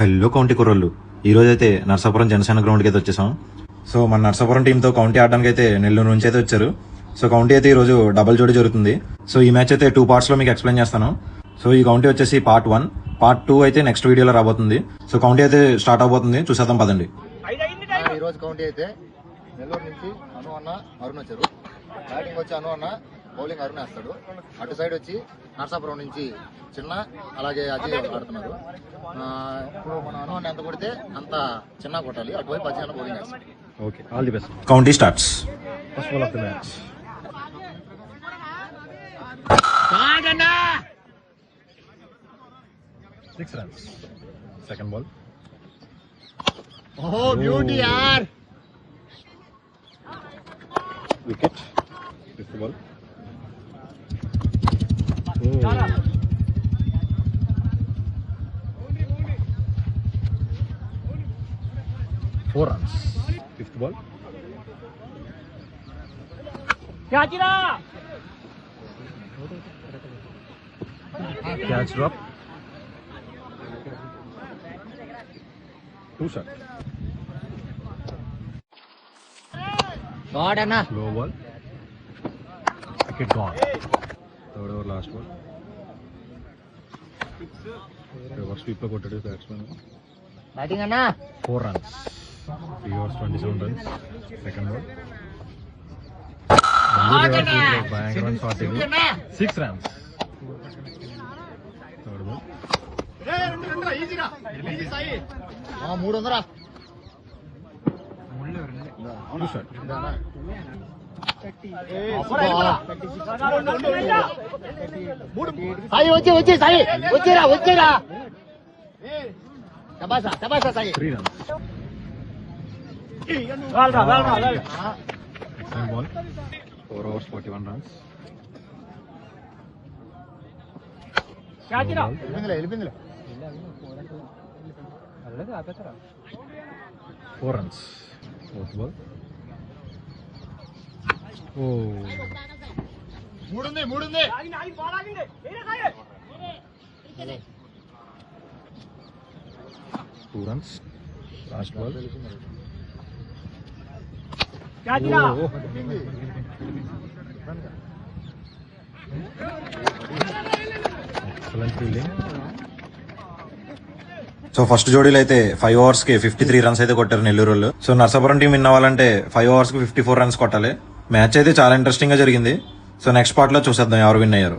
Hello county కుర్రోళ్ళు, ఈ రోజు అయితే నర్సాపురం జనసేన గ్రౌండ్కి అయితే వచ్చేసాం. సో మన నర్సాపురం టీంతో కౌంటీ ఆడడానికి అయితే నెల్లూరు నుంచి అయితే వచ్చారు. సో కౌంటీ అయితే ఈ రోజు డబుల్ జోడీ జరుగుతుంది. సో ఈ మ్యాచ్ అయితే 2 parts లో మీకు ఎక్స్ప్లెయిన్ చేస్తాను. సో ఈ కౌంటీ వచ్చేసి part 1, part 2 అయితే నెక్స్ట్ వీడియోలో రాబోతుంది. సో కౌంటీ అయితే స్టార్ట్ అవబోతుంది, చూసేద్దాం పదండి. ఈ రోజు కౌంటీ అయితే నెల్లూరు నుంచి అను అన్న అరుణ్ వచ్చారు. బ్యాటింగ్ వచ్చి అను అన్న, బౌలింగ్ అరుణ్ వేస్తాడు. అటు సైడ్ వచ్చి నర్సాపురం నుంచి చిన్న, అలాగే అజయ్ ఆడుతున్నారు. ఇప్పుడు మన అను అన్న ఎంత కొడితే అంత చిన్న కొట్టాలి. అటువైపు అజయ్ అన్న బౌలింగ్ వేస్తాడు. Okay, all the best. County starts. First ball of the match. 6 runs. Second ball. Oh, beauty yaar. Wicket. Fifth ball. Oh. 4 runs. Fifth ball. Catch drop. 2 shots. God అన్న. Slow ball. Wicket gone. Third over, last ball. Reverse sweep లో కొట్టాడు batsman. Batting అన్న. 4 runs. 3 overs 27 runs. Second ball. Bang run shot. 6 runs. Third ball. 300. 2 shot. Sai వచ్చి సాయి వచ్చేరా శబాషా Sai. 3 runs. Second ball. 4 overs 41 runs. వెళ్ళిపోయిందిలే 4 runs. Fourth ball. Oh. మూడుంది 2 runs. Last ball. Excellent fielding. So first జోడీలో అయితే 5 overs కి 53 runs అయితే కొట్టారు నెల్లూరు వాళ్ళు. సో నర్సాపురం టీం విన్ అవ్వాలంటే 5 overs కి 54 runs కొట్టాలి. మ్యాచ్ అయితే చాలా ఇంట్రెస్టింగ్ గా జరిగింది. సో నెక్స్ట్ పార్ట్ లో చూసేద్దాం ఎవరు విన్ అయ్యారు.